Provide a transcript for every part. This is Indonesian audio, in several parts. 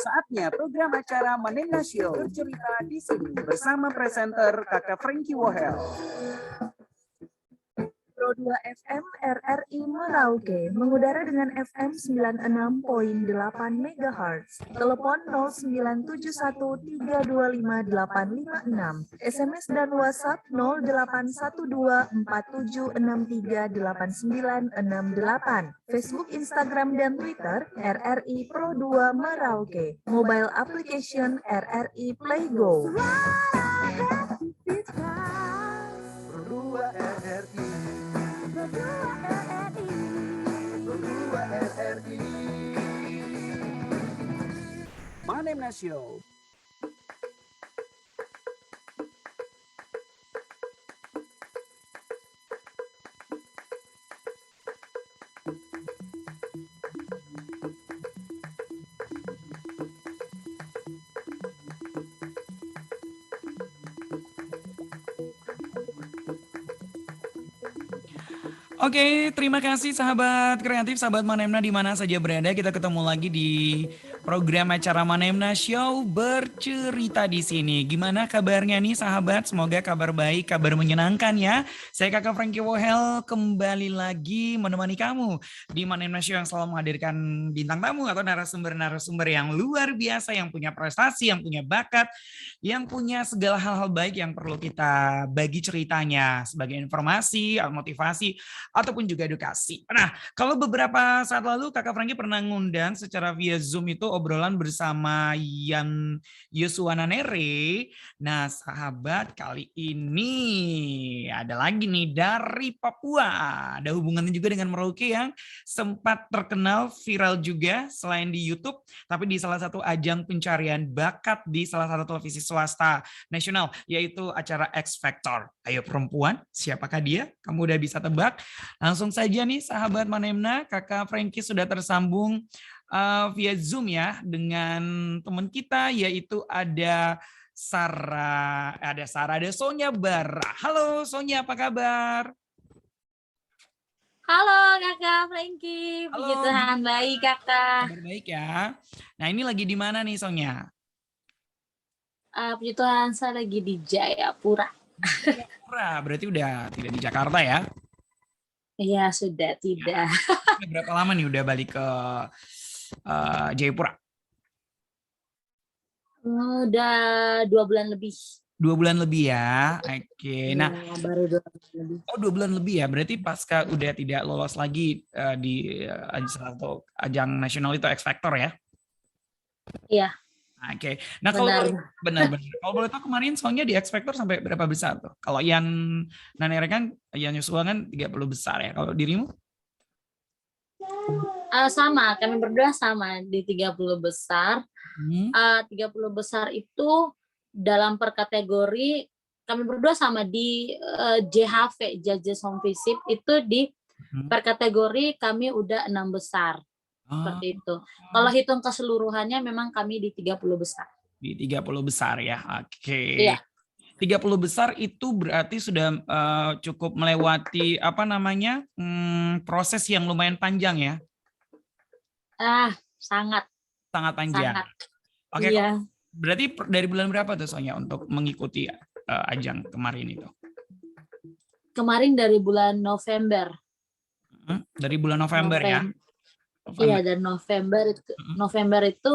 Saatnya program acara Manena Show bercerita di sini bersama presenter Kakak Frankie Wohel. Pro 2 FM RRI Merauke mengudara dengan FM 96.8 MHz. Telepon 0971325856. SMS dan WhatsApp 081247638968. Facebook, Instagram, dan Twitter RRI Pro 2 Merauke. Mobile application RRI Playgo. Manena Show. Oke, terima kasih sahabat kreatif, sahabat Manemna di mana saja berada. Kita ketemu lagi di program acara Manemna Show bercerita di sini. Gimana kabarnya nih sahabat? Semoga kabar baik, kabar menyenangkan ya. Saya Kakak Frankie Wohel kembali lagi menemani kamu di Manemna Show yang selalu menghadirkan bintang tamu atau narasumber-narasumber yang luar biasa, yang punya prestasi, yang punya bakat, yang punya segala hal-hal baik yang perlu kita bagi ceritanya sebagai informasi, motivasi, ataupun juga edukasi. Nah, kalau beberapa saat lalu Kakak Frankie pernah ngundang secara via Zoom itu obrolan bersama Yan Yosua Nere. Nah, sahabat, kali ini ada lagi nih dari Papua. Ada hubungannya juga dengan Merauke yang sempat terkenal viral juga selain di YouTube, tapi di salah satu ajang pencarian bakat di salah satu televisi swasta nasional, yaitu acara X Factor. Ayo perempuan, siapakah dia? Kamu udah bisa tebak? Langsung saja nih sahabat Manemna, Kakak Frankie sudah tersambung via Zoom ya dengan teman kita, yaitu ada ada Sonia Bara. Halo Sonia, apa kabar? Halo Kakak Frankie, puji Halo. Tuhan baik Kakak. Kabar baik ya. Nah ini lagi di mana nih Sonia? Puji Tuhan saya lagi di Jayapura. Jayapura, berarti udah tidak di Jakarta ya? Iya sudah tidak. Berapa lama nih udah balik ke Jayapura? Udah 2 bulan lebih. 2 bulan lebih ya. Oke. Nah, baru 2 bulan lebih. Oh 2 bulan lebih ya. Berarti pasca udah tidak lolos lagi di salah satu ajang nasional itu X Factor ya? Iya. Oke. Nah kalau benar. Kalau boleh tahu kemarin soalnya di X Factor sampai berapa besar tuh? Kalau Yan Nanere kan, Yan Yosua kan 30 besar ya. Kalau dirimu? Sama, kami berdua sama di 30 besar. 30 besar itu dalam per kategori kami berdua sama di JHV, Judges Home Visit, itu di per kategori kami udah 6 besar. Seperti itu. Kalau hitung keseluruhannya memang kami di 30 besar. Di 30 besar ya. Oke. Iya. 30 besar itu berarti sudah cukup melewati proses yang lumayan panjang ya. Sangat panjang. Sangat. Oke. Iya. Berarti dari bulan berapa tuh Sonya untuk mengikuti ajang kemarin itu? Kemarin dari bulan November. Dari bulan November ya? Iya, dan November itu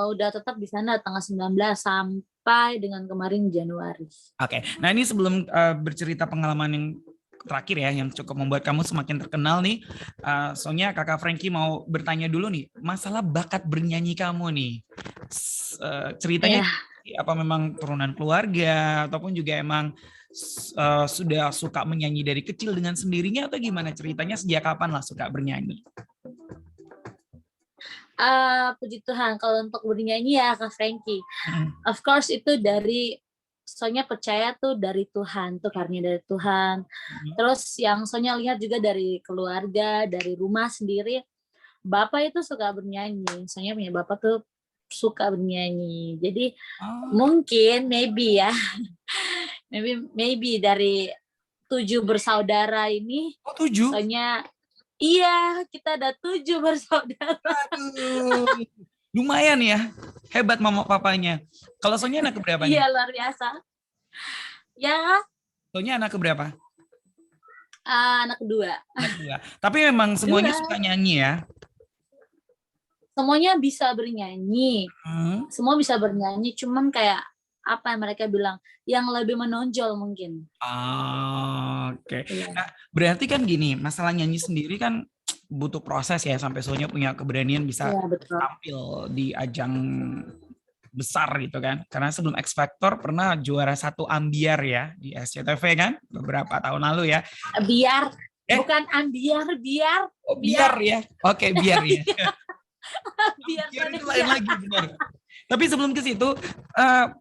udah tetap di sana tanggal 19 sampai dengan kemarin Januari. Oke. Nah ini sebelum bercerita pengalaman yang terakhir ya, yang cukup membuat kamu semakin terkenal nih, Sonya, Kakak Frankie mau bertanya dulu nih, masalah bakat bernyanyi kamu nih. Ceritanya apa memang turunan keluarga, ataupun juga emang sudah suka menyanyi dari kecil dengan sendirinya, atau gimana ceritanya, sejak kapan lah suka bernyanyi? Puji Tuhan, kalau untuk bernyanyi ya Kak Frankie, of course itu dari Sonya percaya tuh dari Tuhan, tuh karunia dari Tuhan. Terus yang Sonya lihat juga dari keluarga, dari rumah sendiri, Bapak itu suka bernyanyi. Sonya punya Bapak tuh suka bernyanyi. Jadi mungkin maybe ya, maybe dari 7 bersaudara ini. Oh 7? Sonya, iya kita ada 7 bersaudara. Aduh. Lumayan ya, hebat mama papanya. Kalau Sonya anak keberapa nih? Iya, luar biasa. Ya, Sonya anak keberapa? anak kedua. Anak kedua. Tapi memang semuanya Dua. suka nyanyi ya? Semuanya bisa bernyanyi. Hmm. Semua bisa bernyanyi, cuman kayak apa yang mereka bilang, yang lebih menonjol mungkin. Oke. Iya. Nah, berarti kan gini, masalah nyanyi sendiri kan butuh proses ya sampai Sonya punya keberanian bisa Iya, betul. tampil di ajang besar gitu kan. Karena sebelum X Factor pernah juara 1 Ambiar ya di SCTV kan beberapa tahun lalu ya. Biar, Eh? bukan ambiar, biar. Oh, biar ya. Oke, biar ya. Biar Biar itu Indonesia. lain lagi benar. Tapi sebelum ke situ,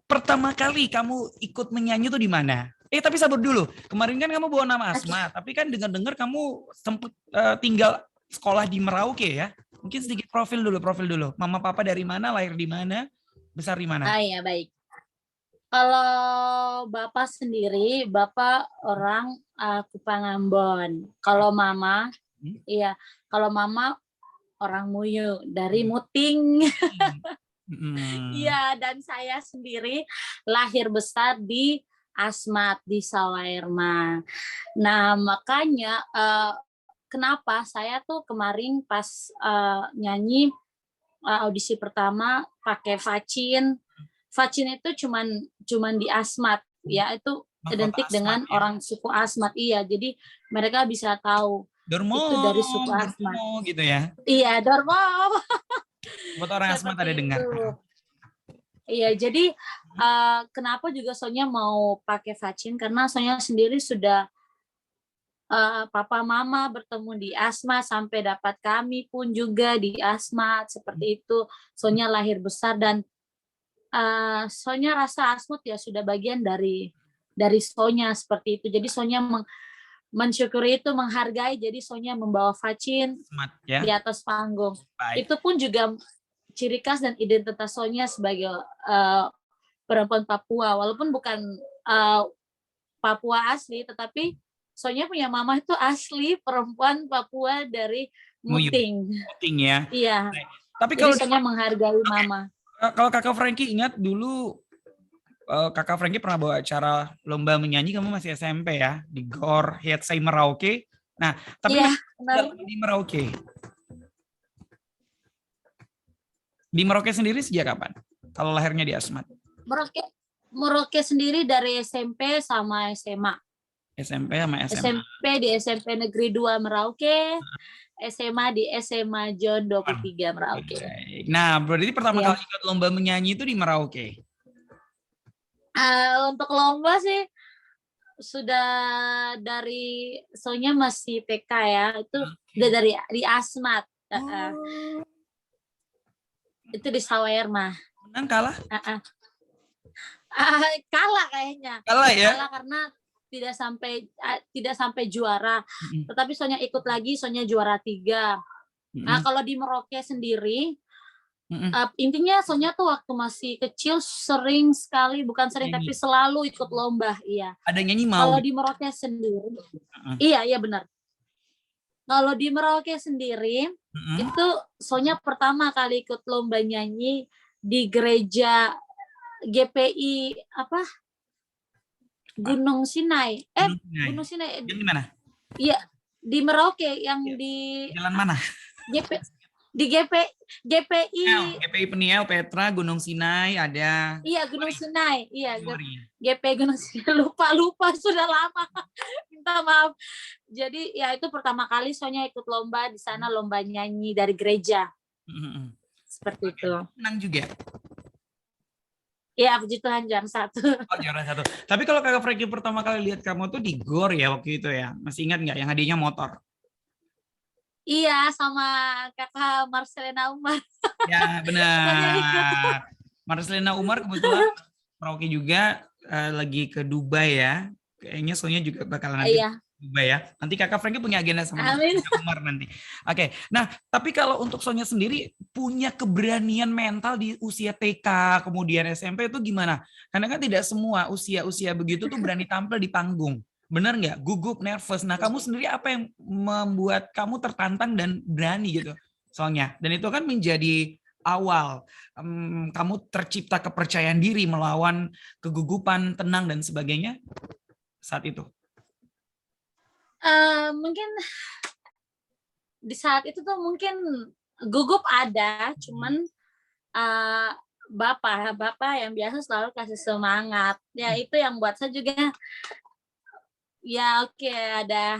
pertama kali kamu ikut menyanyi tuh di mana? Tapi sabar dulu. Kemarin kan kamu bawa nama Asma, tapi kan dengar-dengar kamu sempet tinggal sekolah di Merauke ya. Mungkin sedikit profil dulu. Mama papa dari mana, lahir di mana, besar di mana? Ah ya, baik. Kalau bapak sendiri, bapak orang Kupang Ambon. Kalau mama, iya, kalau mama orang Muyu dari Muting. Iya, dan saya sendiri lahir besar di Asmat di Sawairma. Nah, makanya kenapa saya tuh kemarin pas nyanyi audisi pertama pakai Facin. Facin itu cuman di Asmat, ya itu identik dengan ya? orang suku Asmat. Iya, jadi mereka bisa tahu itu dari suku Asmat. Gitu ya. Iya, Dormo. Buat orang Asmat ada dengar. Iya, jadi kenapa juga Sonya mau pakai Facin, karena Sonya sendiri sudah papa mama bertemu di Asmat, sampai dapat kami pun juga di Asmat, seperti itu. Sonya lahir besar dan Sonya rasa Asmat ya sudah bagian dari Sonya, seperti itu. Jadi Sonya mensyukuri itu, menghargai, jadi Sonya membawa Facin di atas panggung. Baik. Itu pun juga ciri khas dan identitas Sonya sebagai perempuan Papua, walaupun bukan Papua asli, tetapi Sonya punya mama itu asli perempuan Papua dari Muting. Muting ya. Iya. Tapi jadi kalau Sonya menghargai mama. Kalau Kakak Frankie ingat dulu, Kakak Frankie pernah bawa acara lomba menyanyi, kamu masih SMP ya, di GOR Hitsai Merauke. Nah, tapi di Merauke. Di Merauke sendiri sejak kapan? Kalau lahirnya di Asmat? Merauke sendiri dari SMP sama SMA. SMP sama SMA. SMP di SMP Negeri 2 Merauke. SMA di SMA John 23 Merauke. Nah, berarti pertama kali ikut lomba menyanyi itu di Merauke? Untuk lomba sih sudah dari Sonya masih TK ya, itu udah dari di Asmat. Itu di Sawairma. Menang kalah? Kalah kayaknya. Kalah ya? Kalah karena tidak sampai juara. Tetapi Sonya ikut lagi, Sonya juara 3. Nah, kalau di Merauke sendiri, intinya Sonya tuh waktu masih kecil sering sekali, bukan sering tapi selalu ikut lomba. Iya. Ada nyanyi mau? Kalau di Merauke sendiri, iya benar. Kalau di Merauke sendiri, itu Sonya pertama kali ikut lomba nyanyi di gereja GPI Gunung Sinai. Gunung Sinai. Yang di mana? Iya, di Merauke yang di jalan mana? GPI Peniel, Petra, Gunung Sinai ada. Iya, Gunung Sinai. Iya, GPI Gunung Sinai. Lupa sudah lama. Minta maaf. Jadi ya itu pertama kali Sonya ikut lomba di sana, lomba nyanyi dari gereja. Seperti itu. Menang juga. Iya, puji Tuhan juara 1. Oh, juara 1. Tapi kalau Kakak Frankie pertama kali lihat kamu tuh di GOR ya waktu itu ya. Masih ingat nggak yang hadiahnya motor? Iya, sama Kakak Marcelina Umar. Ya, benar. Marcelina Umar kebetulan Merauke juga lagi ke Dubai ya. Kayaknya Sonya juga bakalan nanti Dubai ya. Nanti Kakak Frankie punya agenda sama Umar nanti. Oke. Nah, tapi kalau untuk Sonya sendiri punya keberanian mental di usia TK kemudian SMP itu gimana? Karena kan tidak semua usia begitu tuh berani tampil di panggung. Benar nggak? Gugup, nervous. Nah, kamu sendiri apa yang membuat kamu tertantang dan berani gitu? Soalnya, dan itu kan menjadi awal kamu tercipta kepercayaan diri melawan kegugupan, tenang dan sebagainya saat itu? Mungkin di saat itu tuh mungkin gugup ada, cuman bapak yang biasa selalu kasih semangat. Ya itu yang buat saya juga ya oke, ada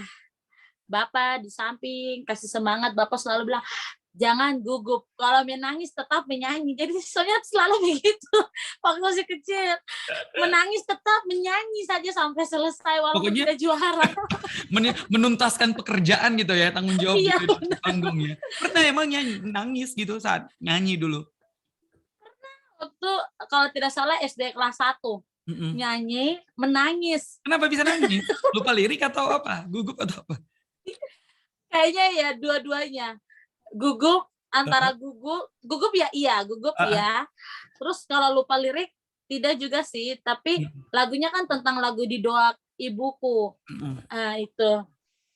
bapak di samping kasih semangat. Bapak selalu bilang jangan gugup, kalau menangis tetap menyanyi. Jadi soalnya selalu begitu waktu masih kecil, menangis tetap menyanyi saja sampai selesai walaupun Pokoknya tidak juara. menuntaskan pekerjaan gitu ya, tanggung jawab Iya, gitu di panggungnya. Pernah emang nangis gitu saat nyanyi dulu? waktu kalau tidak salah SD kelas 1 nyanyi menangis. Kenapa bisa nangis? Lupa lirik atau apa? Gugup atau apa? Kayaknya ya dua-duanya. Gugup, antara gugup ya iya, gugup ya. Terus kalau lupa lirik tidak juga sih, tapi lagunya kan tentang lagu di doa ibuku. Itu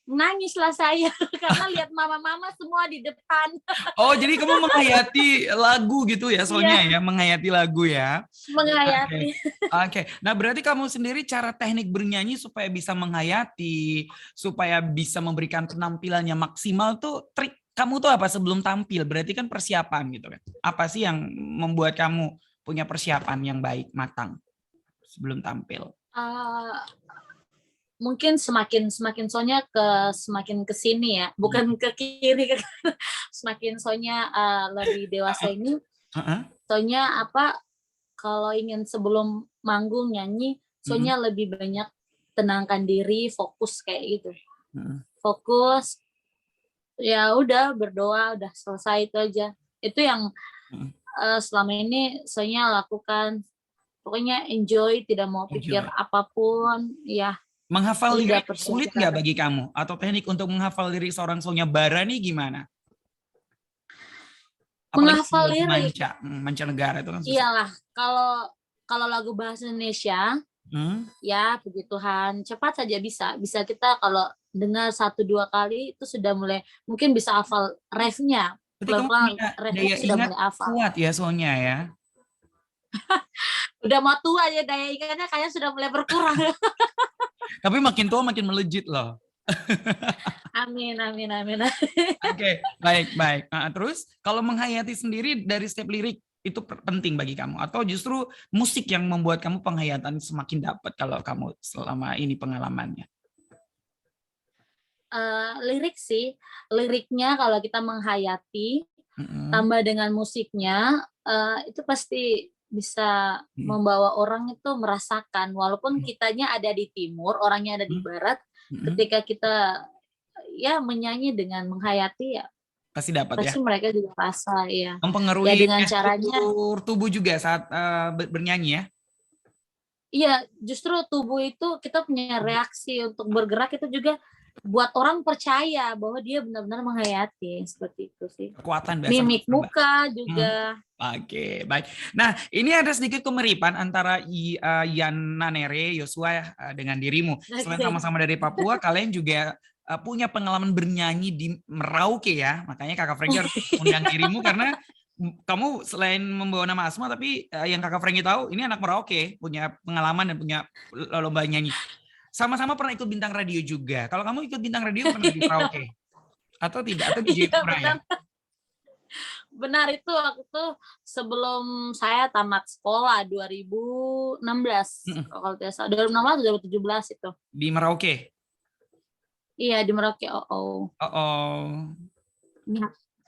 nangislah saya karena lihat mama-mama semua di depan. Oh, jadi kamu menghayati lagu gitu ya, soalnya ya, menghayati lagu ya. Menghayati. Oke. Nah, berarti kamu sendiri cara teknik bernyanyi supaya bisa menghayati, supaya bisa memberikan penampilannya maksimal tuh trik kamu tuh apa sebelum tampil? Berarti kan persiapan gitu kan. Apa sih yang membuat kamu punya persiapan yang baik, matang sebelum tampil? Mungkin semakin soalnya semakin ke sini ya, bukan ke kiri ke kanan. Semakin soalnya lebih dewasa ini. Soalnya apa? Kalau ingin sebelum manggung nyanyi, soalnya lebih banyak tenangkan diri, fokus kayak gitu. Fokus, ya udah berdoa, udah selesai itu aja. Itu yang selama ini soalnya lakukan. Pokoknya enjoy, tidak mau pikir apapun, ya. Menghafal lirik sulit nggak bagi kamu? Atau teknik untuk menghafal lirik seorang Sonya Bara nih gimana? Menghafal lirik mancanegara itu kan susah. Iyalah, kalau lagu bahasa Indonesia ya puji Tuhan cepat saja bisa kita kalau dengar 1-2 kali itu sudah mulai mungkin bisa hafal refnya. Pelan-pelan refnya sudah mulai hafal. Kuat ya Sonya ya. Udah mau tua ya, daya ingatnya kayaknya sudah mulai berkurang. Tapi makin tua makin melejit loh. Amin. Oke, baik. Terus kalau menghayati sendiri dari setiap lirik itu penting bagi kamu atau justru musik yang membuat kamu penghayatan semakin dapat kalau kamu selama ini pengalamannya? Lirik sih, liriknya kalau kita menghayati tambah dengan musiknya itu pasti bisa membawa orang itu merasakan walaupun kitanya ada di timur, orangnya ada di barat, ketika kita ya menyanyi dengan menghayati ya pasti dapat ya. Pasti mereka juga rasa ya. Mempengaruhi ya dengan caranya tubuh juga saat bernyanyi ya. Iya, justru tubuh itu kita punya reaksi untuk bergerak itu juga buat orang percaya bahwa dia benar-benar menghayati, seperti itu sih. Kekuatan biasa. Mimik muka juga. Oke, baik. Nah, ini ada sedikit kemiripan antara Yana Nere, Yosua dengan dirimu. Selain sama-sama dari Papua, kalian juga punya pengalaman bernyanyi di Merauke ya. Makanya Kakak Franky harus undang dirimu karena kamu selain membawa nama Asma, tapi yang Kakak Franky tahu ini anak Merauke, punya pengalaman dan punya lomba nyanyi. Sama-sama pernah ikut bintang radio juga. Kalau kamu ikut bintang radio pernah di Merauke? Atau tidak? Atau di Jayapura ya? Benar, itu waktu itu sebelum saya tamat sekolah 2016. Kalau tidak salah 2016 2017 itu. Di Merauke? Iya, di Merauke.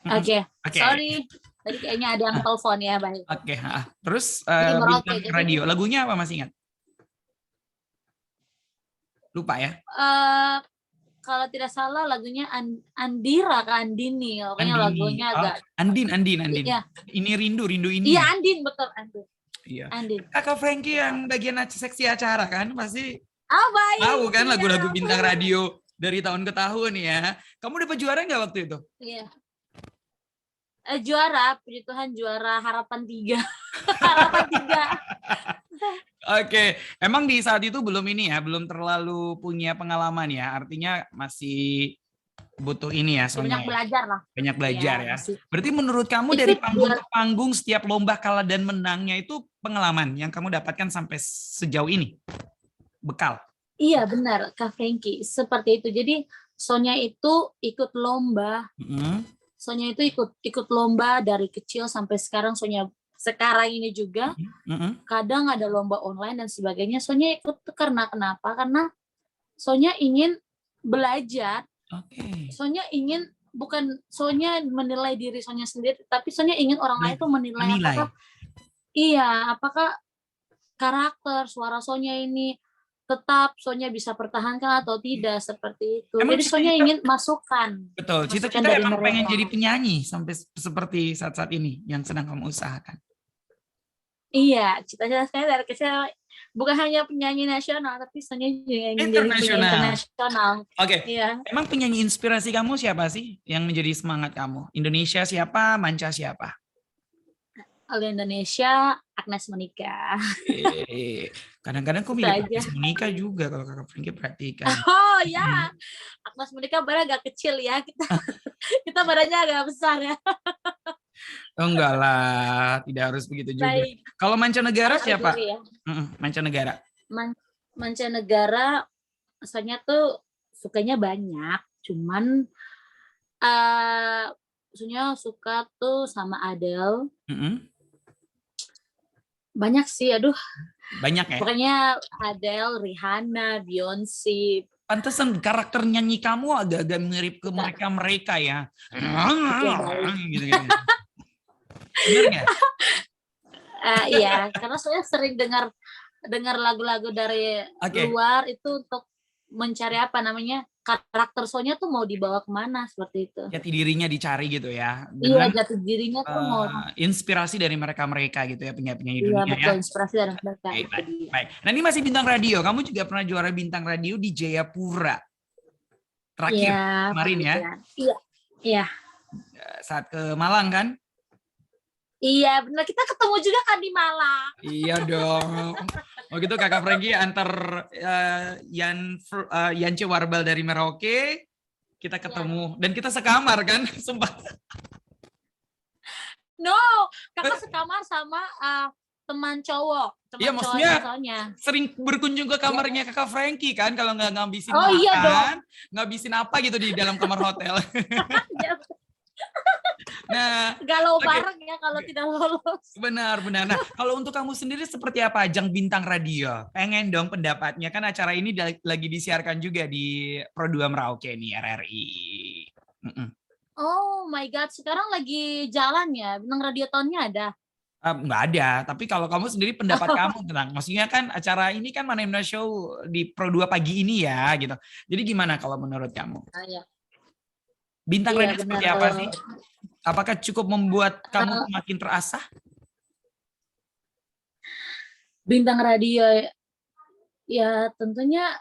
Oke. Sorry. Tadi kayaknya ada yang telepon ya, baik. Oke, terus bintang radio. Lagunya apa masih ingat? Lupa ya? Kalau tidak salah lagunya Andira ke Andini. Pokoknya lagunya agak Andin. Ya. Ini rindu ini. Iya, Andin, betul Andin. Iya. Andin. Kakak Franky yang bagian seksi acara kan pasti baik. Tahu kan lagu-lagu bintang radio dari tahun ke tahun ya. Kamu dapat juara nggak waktu itu? Iya. Juara, puji Tuhan juara harapan 3. Harapan 3. Oke, emang di saat itu belum ini ya, belum terlalu punya pengalaman ya. Artinya masih butuh ini ya Banyak Sonya ya. belajar lah. Banyak belajar ya. masih. Berarti menurut kamu Itu dari panggung buat- ke panggung setiap lomba kalah dan menangnya itu pengalaman yang kamu dapatkan sampai sejauh ini? Bekal. Iya benar Kak Frankie, seperti itu. Jadi Sonya itu ikut lomba, Mm-mm. Sonya itu ikut lomba dari kecil sampai sekarang. Sonya sekarang ini juga Mm-mm. kadang ada lomba online dan sebagainya. Sonya ikut karena kenapa? Karena Sonya ingin belajar. Oke. Sonya ingin bukan Sonya menilai diri Sonya sendiri, tapi Sonya ingin orang lain itu menilai Menilai. apakah karakter suara Sonya ini tetap Sonya bisa pertahankan atau tidak, seperti itu. Emang Jadi Sonya cita-cita- ingin masukan. Betul, Masukan cita-cita dari emang pengen mereka. jadi penyanyi sampai seperti saat-saat ini yang sedang kamu usahakan. Iya, cita-cita saya dari kecil bukan hanya penyanyi nasional, tapi Sonya juga ingin jadi penyanyi Internasional. internasional. Oke, Iya. emang penyanyi inspirasi kamu siapa sih yang menjadi semangat kamu? Indonesia siapa? Manca siapa? Kalau Indonesia, Agnes Monica. Kadang-kadang kok Itu milih aja. Agnes Monica juga kalau kakak Frankie perhatikan. Oh ya, Agnes Monica badannya agak kecil ya. Kita badannya agak besar ya. Oh enggak lah, tidak harus begitu juga. Baik. Kalau mancanegara Tahu siapa? diri ya. Mancanegara. Mancanegara, Sonya tuh sukanya banyak. Cuman Sonya suka tuh sama Adele. Mm-mm. Banyak sih, aduh. Banyak ya. Pokoknya Adele, Rihanna, Beyonce. Pantesan karakter nyanyi kamu agak-agak mirip ke mereka ya. Gitu-gitu. Bener nggak? Iya, karena saya sering dengar lagu-lagu dari Oke. luar itu untuk mencari apa namanya karakter Sonya tuh mau dibawa kemana, seperti itu. Jati dirinya dicari gitu ya. Iya, Dengan jati dirinya tuh mau. inspirasi dari mereka gitu ya, penyanyi-penyanyi Iya dunia betul, ya. inspirasi dari mereka. Baik, Itu baik, dia. baik. Nah ini masih bintang radio. Kamu juga pernah juara bintang radio di Jayapura. Terakhir Iya, kemarin ya. Iya, iya. Saat ke Malang kan? Iya, benar, kita ketemu juga kan di Malang. Iya dong. Oh gitu kakak Frankie antar Yance Warbel dari Merauke. Kita ketemu. Dan kita sekamar kan. Sumpah. No, kakak sekamar sama teman cowok. Iya, maksudnya Sonya. sering berkunjung ke kamarnya kakak Frankie kan. Kalau nggak ngabisin Oh, makan. iya dong. Ngabisin apa gitu di dalam kamar hotel. Nah, Galau oke. bareng ya kalau tidak lolos. Benar. Nah, kalau untuk kamu sendiri seperti apa ajang bintang radio? Pengen dong pendapatnya, kan acara ini lagi disiarkan juga di Pro 2 Merauke nih, RRI. Oh my God, sekarang lagi jalan ya, bintang radio tahunnya ada. Nggak ada, tapi kalau kamu sendiri pendapat kamu tentang, maksudnya kan acara ini kan Manemna Show di Pro 2 pagi ini ya, gitu. Jadi gimana kalau menurut kamu? Iya. Bintang Iya, radio benar. seperti apa sih? Apakah cukup membuat kamu makin terasah? Bintang radio ya tentunya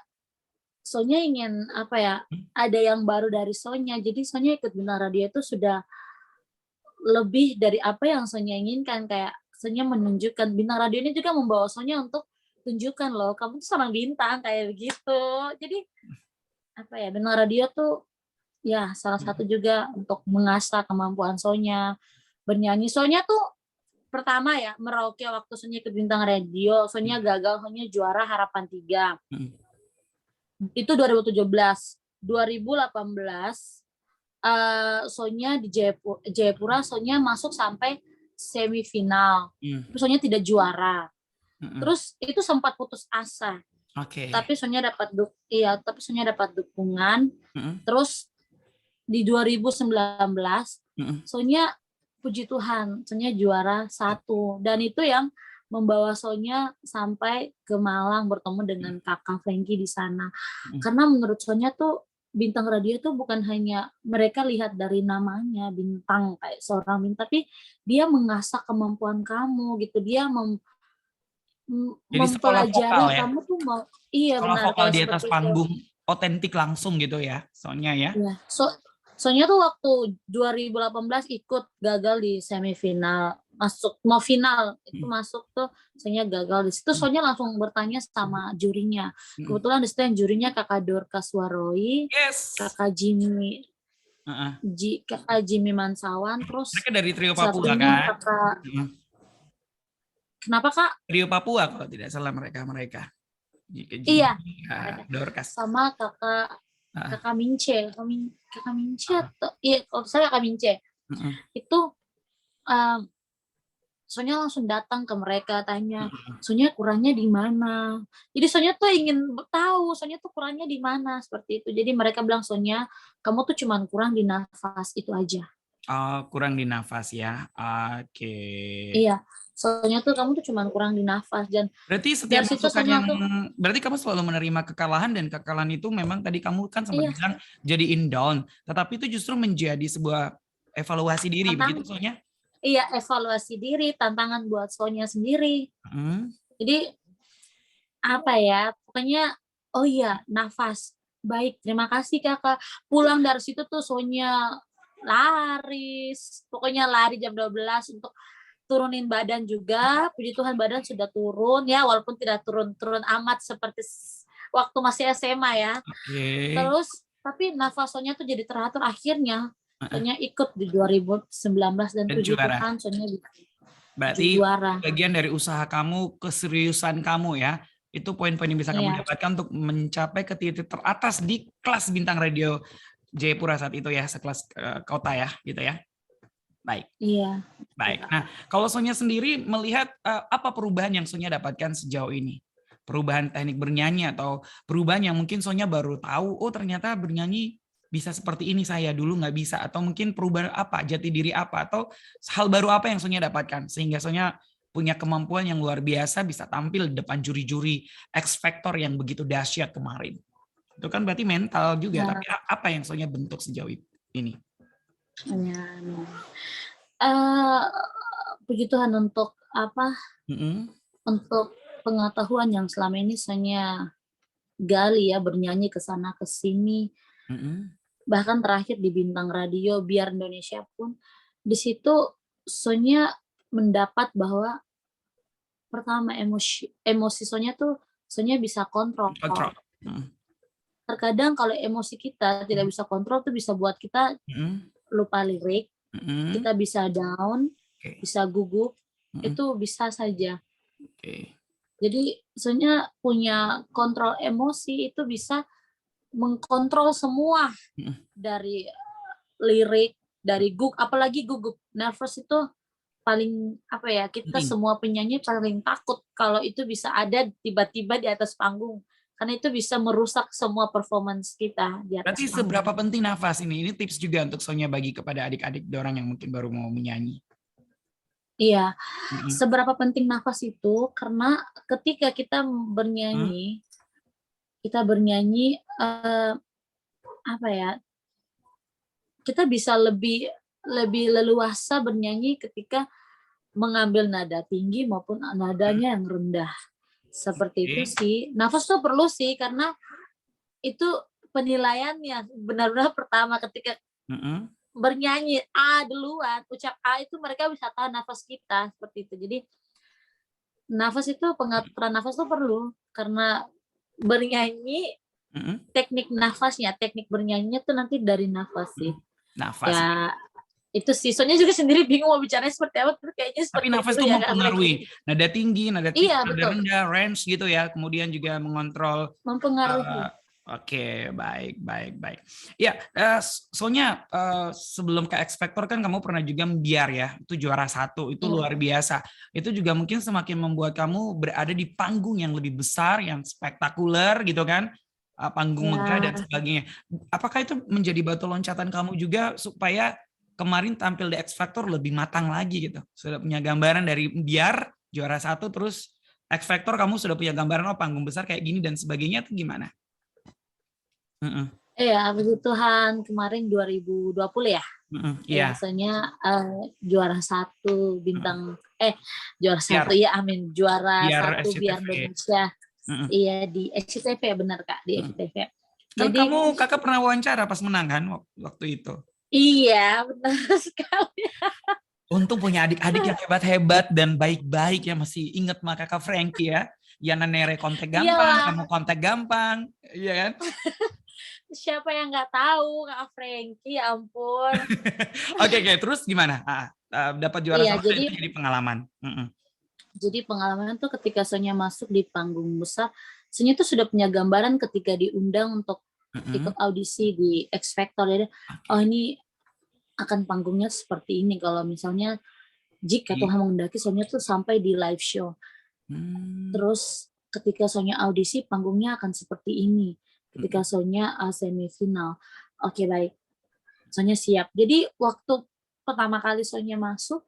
Sonya ingin apa ya, ada yang baru dari Sonya. Jadi Sonya ikut bintang radio itu sudah lebih dari apa yang Sonya inginkan. Kayak Sonya menunjukkan, bintang radio ini juga membawa Sonya untuk tunjukkan loh, kamu tuh seorang bintang kayak begitu. Jadi apa ya, bintang radio tuh ya salah satu juga untuk mengasah kemampuan Sonya bernyanyi. Sonya tuh pertama ya Merauke waktu Sonya ke bintang radio, Sonya gagal, Sonya juara Harapan 3. Itu 2017. 2018 Sonya di Jayapura Sonya masuk sampai semifinal. Terus Sonya tidak juara. Terus itu sempat putus asa. Oke. Tapi Sonya dapat dukungan. Terus di 2019 Sonya puji Tuhan, Sonya juara 1 dan itu yang membawa Sonya sampai ke Malang bertemu dengan kakak Frankie di sana. Karena menurut Sonya tuh bintang radio tuh bukan hanya mereka lihat dari namanya bintang kayak seorang bintang, tapi dia mengasah kemampuan kamu gitu. Dia Jadi sekolah mempelajari vokal ya? kamu tuh mau Sekolah benar vokal kayak di atas seperti itu. panggung otentik langsung gitu ya, Sonya ya? Iya. Soalnya tuh waktu 2018 ikut gagal di semifinal, mau final itu masuk tuh Sonya gagal di situ. Sonya langsung bertanya sama jurinya. Kebetulan di situ yang jurinya kakak Dorcas Waroi, Yes. kakak Jimmy Heeh. Kakak Jimmy Mansawan, terus Mereka dari trio Papua satunya kan? kakak, Heeh. kenapa Kak? Trio Papua kalau tidak salah mereka. Iya, Dorcas. sama kakak Ah, kakak Mince, kakak Mince ah, atau iya, kalau saya kakak Mince heeh, itu Sonya langsung datang ke mereka tanya, heeh. Sonya kurangnya di mana? Jadi Sonya tuh ingin tahu, Sonya tuh kurangnya di mana seperti itu. Jadi mereka bilang Sonya, kamu tuh cuman kurang di nafas itu aja. Oh, kurang di nafas ya. Oke. Iya, Sonya tuh kamu tuh cuman kurang di nafas dan Berarti setiap dari situ masukan Sonya yang tuh berarti kamu selalu menerima kekalahan dan kekalahan itu memang tadi kamu kan sempat iya bilang jadiin down, tetapi itu justru menjadi sebuah evaluasi diri begitu tantang soalnya. iya evaluasi diri, tantangan buat Sonya sendiri. Hmm, Jadi apa ya? Pokoknya oh iya, nafas. Baik, terima kasih Kakak. Pulang dari situ tuh Sonya lari, pokoknya lari jam 12 untuk turunin badan juga. Puji Tuhan badan sudah turun ya, walaupun tidak turun-turun amat seperti waktu masih SMA ya. oke. Terus tapi nafas Sonya tuh jadi teratur akhirnya. Heeh. Sonya ikut di 2019 dan Dan puji juara. Tuhan Sonya Berarti juara. bagian dari usaha kamu, keseriusan kamu ya, itu poin-poin yang bisa kamu Iya, dapatkan untuk mencapai ke titik teratas di kelas bintang radio Jayapura saat itu ya, sekelas kota ya, gitu ya. Baik, iya. baik. Nah, kalau Sonya sendiri melihat apa perubahan yang Sonya dapatkan sejauh ini? Perubahan teknik bernyanyi atau perubahan yang mungkin Sonya baru tahu, oh ternyata bernyanyi bisa seperti ini saya dulu nggak bisa, atau mungkin perubahan apa, jati diri apa, atau hal baru apa yang Sonya dapatkan sehingga Sonya punya kemampuan yang luar biasa bisa tampil di depan juri-juri X Factor yang begitu dahsyat kemarin. Itu kan berarti mental juga, Nah, tapi apa yang Sonya bentuk sejauh ini? iya, iya. Eh, puji Tuhan untuk apa? Mm-mm, Untuk pengetahuan yang selama ini Sonya gali ya, bernyanyi ke sana ke sini, mm-mm, bahkan terakhir di Bintang Radio Biar Indonesia pun di situ Sonya mendapat bahwa pertama emosi Sonya tuh Sonya bisa kontrol. kontrol. Mm-mm, Terkadang kalau emosi kita tidak bisa kontrol tuh bisa buat kita mm-mm, lupa lirik, mm-mm, kita bisa down, oke, bisa gugup, mm-mm, itu bisa saja. oke. Jadi Sonya punya kontrol emosi itu bisa mengkontrol semua Mm-mm, dari lirik, dari apalagi gugup. Nervous itu paling apa ya, kita penting. semua penyanyi paling takut kalau itu bisa ada tiba-tiba di atas panggung. Karena itu bisa merusak semua performance kita di atas Berarti panggung. seberapa penting nafas ini? Ini tips juga untuk Sonya bagi kepada adik-adik orang yang mungkin baru mau menyanyi. Iya, Mm-mm, seberapa penting nafas itu karena ketika mm, kita bernyanyi apa ya, kita bisa lebih lebih leluasa bernyanyi ketika mengambil nada tinggi maupun mm, nadanya yang rendah. Seperti itu oke, sih. Nafas tuh perlu sih karena itu penilaiannya benar-benar pertama ketika mm-mm, bernyanyi A duluan, ucap A itu mereka bisa tahu nafas kita seperti itu. Jadi nafas itu pengaturan nafas tuh perlu karena bernyanyi mm-mm, teknik bernyanyinya tuh nanti dari nafas sih. mm. Nafas. Ya itu sih. Soalnya juga sendiri bingung mau bicaranya seperti apa, kayaknya Tapi seperti nafas itu itu ya Kak Franky. mempengaruhi nada tinggi, nada tinggi, Iya nada betul, rendah, range gitu ya. Kemudian juga mengontrol. mempengaruhi. Oke, baik, baik, baik. Ya, soalnya sebelum ke X Factor kan kamu pernah juga Biar ya, itu juara 1, itu Iya. luar biasa. Itu juga mungkin semakin membuat kamu berada di panggung yang lebih besar, yang spektakuler gitu kan, panggung megah dan Ya, sebagainya. Apakah itu menjadi batu loncatan kamu juga supaya kemarin tampil di X Factor lebih matang lagi gitu? Sudah punya gambaran dari Biar juara 1, terus X Factor kamu sudah punya gambaran oh panggung besar kayak gini dan sebagainya itu gimana? Mm-mm, puji Tuhan kemarin 2020 ya. mm-mm, iya, Biasanya juara 1 mm-mm. bintang juara 1 Biar ya amin juara biar 1 Biar SCTV. Indonesia. Mm-mm, Iya di SCTV benar Kak, di mm-mm. SCTV. Kan Jadi kakak pernah wawancara pas menang kan waktu itu. iya benar sekali. Untung punya adik-adik yang hebat-hebat dan baik-baik ya masih inget sama kakak Frankie ya. Yana Nere kontak gampang, Iyalah, kamu kontak gampang, iya kan? siapa yang nggak tahu Kak Frankie, ya ampun. Oke, terus gimana? Dapat juara Iya, satu itu jadi pengalaman. Jadi pengalaman tuh ketika Sonya masuk di panggung besar, Sonya tuh sudah punya gambaran ketika diundang untuk ikut audisi di X Factor. Jadi, oh ini akan panggungnya seperti ini. Kalau misalnya jika Tuhan menghendaki, Sonya tuh sampai di live show. Terus ketika Sonya audisi, panggungnya akan seperti ini. Ketika Sonya semifinal. Oke, baik. Sonya siap. Jadi waktu pertama kali Sonya masuk,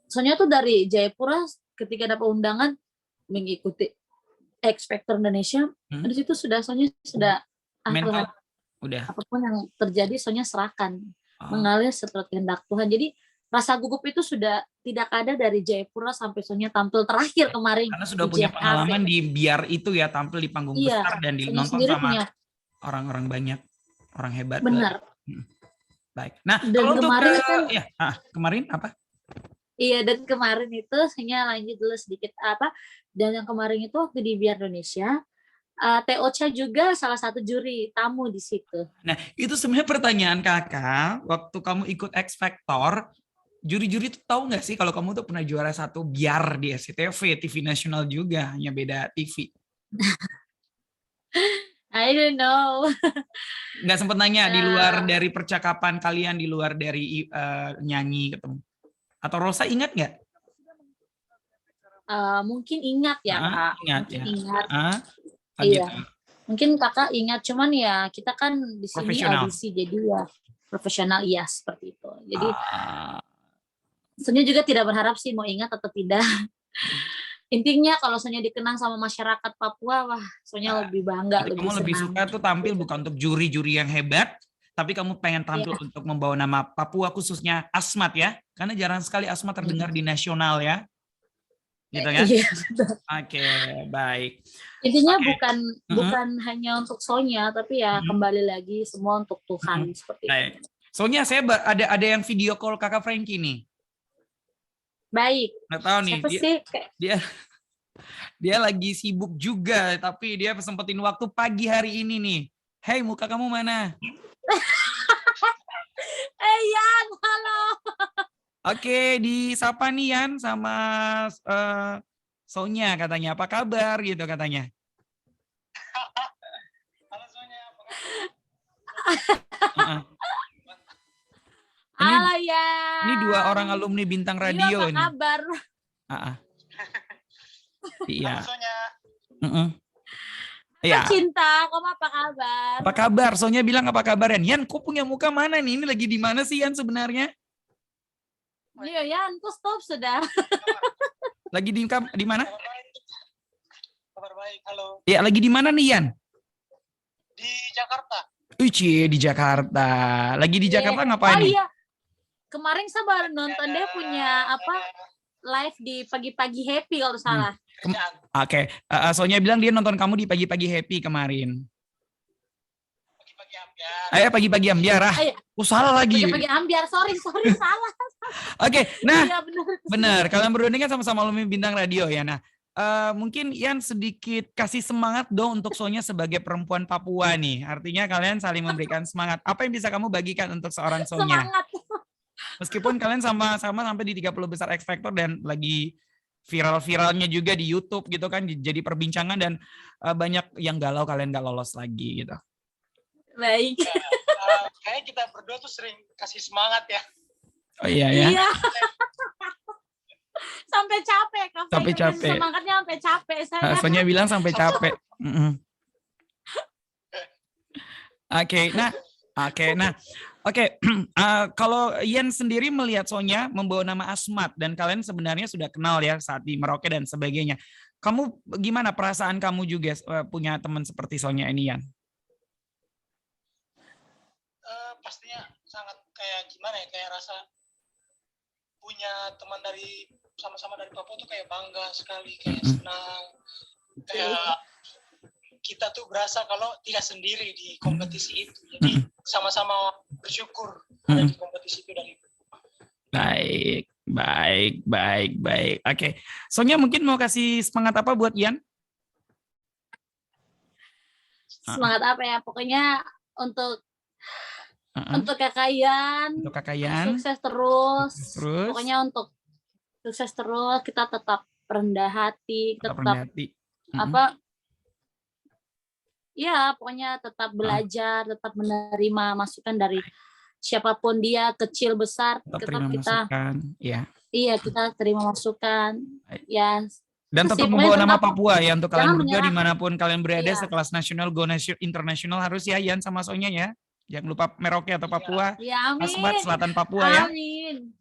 Sonya tuh dari Jayapura ketika dapat undangan mengikuti X Factor Indonesia, di situ Sonya sudah mental udah. Apapun yang terjadi Sonya serahkan, mengalir seperti kehendak Tuhan. Jadi rasa gugup itu sudah tidak ada dari Jayapura sampai Sonya tampil terakhir kemarin. Karena sudah punya pengalaman di biar itu ya, tampil di panggung besar dan ditonton sama orang-orang banyak, orang hebat. Benar. Baik. Nah, dan kalau kemarin untuk kan, kemarin apa? Iya, dan kemarin itu saya lanjut dulu sedikit dan yang kemarin itu waktu di Biar Indonesia, T.O.C juga salah satu juri tamu di situ. Nah, itu sebenarnya pertanyaan Kakak, waktu kamu ikut X Factor, juri-juri itu tahu nggak sih kalau kamu tuh pernah juara 1 Biar di SCTV, TV nasional juga, hanya beda TV. I don't know. Nggak sempat nanya di luar dari percakapan kalian, di luar dari nyanyi ketemu. Atau Rosa ingat nggak? Mungkin ingat ya, Kak. Ingat mungkin ya. Ingat. Iya. Gitu. Mungkin Kakak ingat, cuman ya kita kan di sini audisi, jadi ya profesional, ya seperti itu. Jadi Sonya juga tidak berharap sih mau ingat atau tidak. Intinya kalau Sonya dikenang sama masyarakat Papua, wah Sonya lebih bangga. Kamu lebih suka tuh tampil bukan untuk juri-juri yang hebat, tapi kamu pengen tampil untuk membawa nama Papua, khususnya Asmat ya, karena jarang sekali Asmat terdengar di nasional ya, gitu kan? Oke, baik. Intinya bukan hanya untuk Sonya, tapi ya kembali lagi semua untuk Tuhan seperti itu. Sonya, saya ada yang video call Kakak Frankie nih. Baik. Nggak tahu nih, dia lagi sibuk juga, tapi dia sempetin waktu pagi hari ini nih. Hey, muka kamu mana? Yan, halo. Oke, disapa nih Yan sama Sonya katanya. Apa kabar gitu katanya. Halo Sonya, apa kabar? Halo Yan. Ini 2 orang alumni Bintang Radio ini. Apa kabar? Iya. Halo Sonya. Iya. Cinta, kamu apa kabar? Apa kabar? Sonya bilang apa kabar Yan? Kok punya muka mana nih? Ini lagi di mana sih Yan sebenarnya? Iya Yan, kok stop sudah. Lagi di mana? Kabar baik, halo. Ya, lagi di mana nih Yan? Di Jakarta. Di Jakarta. Lagi di Jakarta ngapain nih? Iya. Kemarin saya baru nonton dia punya live di pagi-pagi happy kalau salah. Oke, Sonya bilang dia nonton kamu di pagi-pagi happy kemarin. Pagi-pagi ambiar. Ayo pagi-pagi ambiar. Salah lagi. Pagi-pagi ambiar, sorry salah. Oke, nah Iya, benar. Kalian berdua ini kan sama-sama alumni Bintang Radio ya. Nah, mungkin Yan sedikit kasih semangat dong untuk Sonya sebagai perempuan Papua nih. Artinya kalian saling memberikan semangat. Apa yang bisa kamu bagikan untuk seorang Sonya? Semangat. Meskipun kalian sama-sama sampai di 30 besar X Factor dan lagi viral-viralnya juga di YouTube gitu kan, jadi perbincangan dan banyak yang galau kalian gak lolos lagi gitu. Baik. Kayaknya kita berdua tuh sering kasih semangat ya. Oh iya ya. Iya. Sampai capek, Kak. Sampai capek. Semangatnya sampai capek saya. Sonya bilang sampai capek. Oke, kalau Yan sendiri melihat Sonya membawa nama Asmat dan kalian sebenarnya sudah kenal ya saat di Merauke dan sebagainya. Kamu gimana perasaan kamu juga punya teman seperti Sonya ini, Yan? Pastinya sangat kayak gimana ya, kayak rasa punya teman dari sama-sama dari Papua tuh kayak bangga sekali, kayak senang, kayak kita tuh berasa kalau tidak sendiri di kompetisi itu. Jadi sama-sama bersyukur ada di kompetisi itu dari Baik. Oke. Sonya mungkin mau kasih semangat apa buat Yan? Semangat apa ya? Pokoknya untuk Heeh. untuk Kakak Yan, Untuk Kakak Yan. sukses terus. Terus. Pokoknya untuk sukses terus, kita tetap rendah hati, Tetap tetap rendah hati. apa? Ya, pokoknya tetap belajar, tetap menerima masukan dari siapapun dia, kecil besar, Tetap tetap terima kita masukan. Ya. iya kita terima masukan. Baik. Ya, Dan itu sih, tetap pokoknya membawa nama tetap Papua ya untuk kalian jangan berdua menyerah. dimanapun kalian berada, Iya. sekelas nasional, go internasional harus ya Yan sama Sonya ya. Jangan lupa Merauke atau Papua, Ya, Asmat amin. Selatan Papua ya. Amin.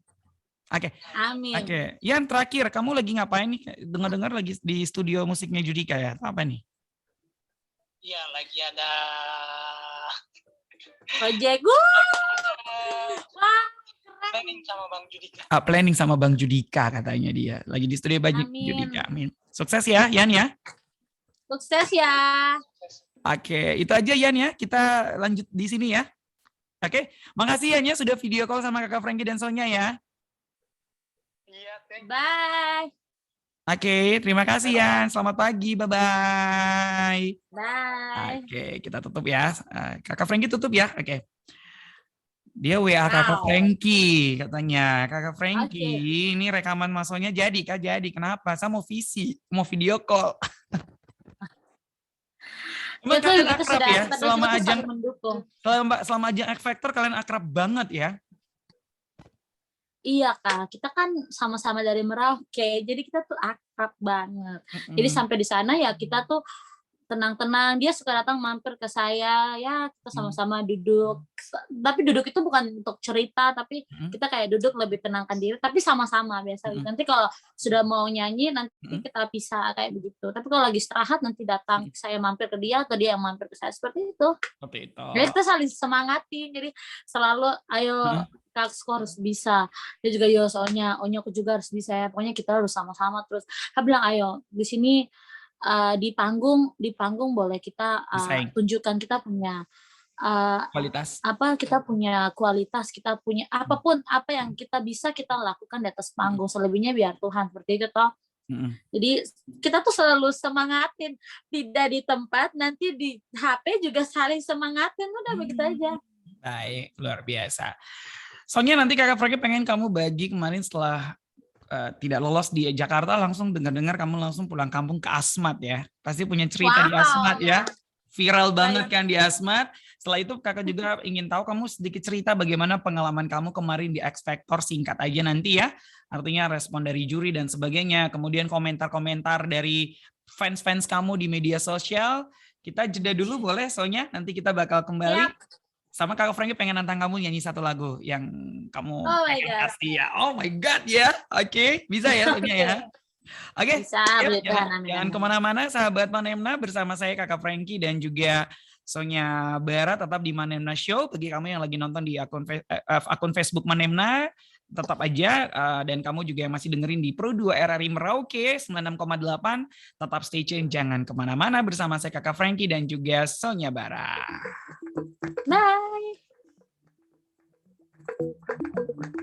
Oke. Amin. Oke, Yan terakhir, kamu lagi ngapain nih? Dengar-dengar lagi di studio musiknya Judika ya? Apa nih? Iya, lagi ada Project gue. Wah, planning sama Bang Judika. Planning sama Bang Judika katanya dia. Lagi di studio Bang Amin. Judika. Amin. Sukses ya, Yan ya. sukses ya. Oke, itu aja Yan ya. Kita lanjut di sini ya. Oke, makasih Yan ya sudah video call sama Kakak Frankie dan Sonya ya. Iya, thank you. Bye. Oke, terima kasih Yan. Selamat pagi, bye-bye. Bye. Oke, kita tutup ya. Kakak Frankie tutup ya. Oke. Dia WA Kakak Wow. Frankie katanya. Kakak Frankie, ini rekaman Mas Sonya jadi Kak? Jadi. Kenapa? Saya mau video call. Emang Itu kalian itu akrab sudah ya? kita Selama tuh ajang saling mendukung. selama ajang X Factor kalian akrab banget ya? Iya Kak, kita kan sama-sama dari Merauke, jadi kita tuh akrab banget. Jadi sampai di sana ya kita tuh tenang-tenang, dia suka datang mampir ke saya, ya kita sama-sama duduk. Tapi duduk itu bukan untuk cerita, tapi kita kayak duduk lebih tenangkan diri, tapi sama-sama biasa. Nanti kalau sudah mau nyanyi, nanti kita pisah kayak begitu. Tapi kalau lagi istirahat, nanti datang saya mampir ke dia, atau dia yang mampir ke saya, seperti itu. Seperti itu. Jadi kita saling semangatin, jadi selalu ayo Kaksko harus bisa. Dia juga yo soalnya, aku juga harus bisa ya. Pokoknya kita harus sama-sama terus. Dia bilang ayo di sini di panggung boleh kita tunjukkan kita punya kualitas. kita punya kualitas, kita punya apapun apa yang kita bisa kita lakukan di atas panggung, selebihnya biar Tuhan, seperti itu toh. Jadi kita tuh selalu semangatin, tidak di tempat, nanti di HP juga saling semangatin, udah begitu aja. Baik, luar biasa. Soalnya nanti Kakak Frankie pengen kamu bagi kemarin setelah tidak lolos di Jakarta, langsung dengar-dengar kamu langsung pulang kampung ke Asmat ya. Pasti punya cerita di Asmat ya. Viral banget kan di Asmat. Setelah itu Kakak juga ingin tahu kamu sedikit cerita bagaimana pengalaman kamu kemarin di X Factor, singkat aja nanti ya. Artinya respon dari juri dan sebagainya. Kemudian komentar-komentar dari fans-fans kamu di media sosial. Kita jeda dulu boleh Sonya? Nanti kita bakal kembali. Yap. Sama Kakak Frankie pengen nantang kamu nyanyi satu lagu yang kamu pengen God. kasih ya. Oh my God ya. Oke, bisa ya Sonya ya. Oke, Bisa, jangan kemana-mana sahabat Manemna, bersama saya Kakak Frankie dan juga Sonya Bara, tetap di Manemna Show. Bagi kamu yang lagi nonton di akun Facebook Manemna, tetap aja, dan kamu juga yang masih dengerin di Pro 2 RRI Merauke 96,8, tetap stay tune, jangan kemana-mana, bersama saya Kakak Frankie dan juga Sonya Bara. Bye.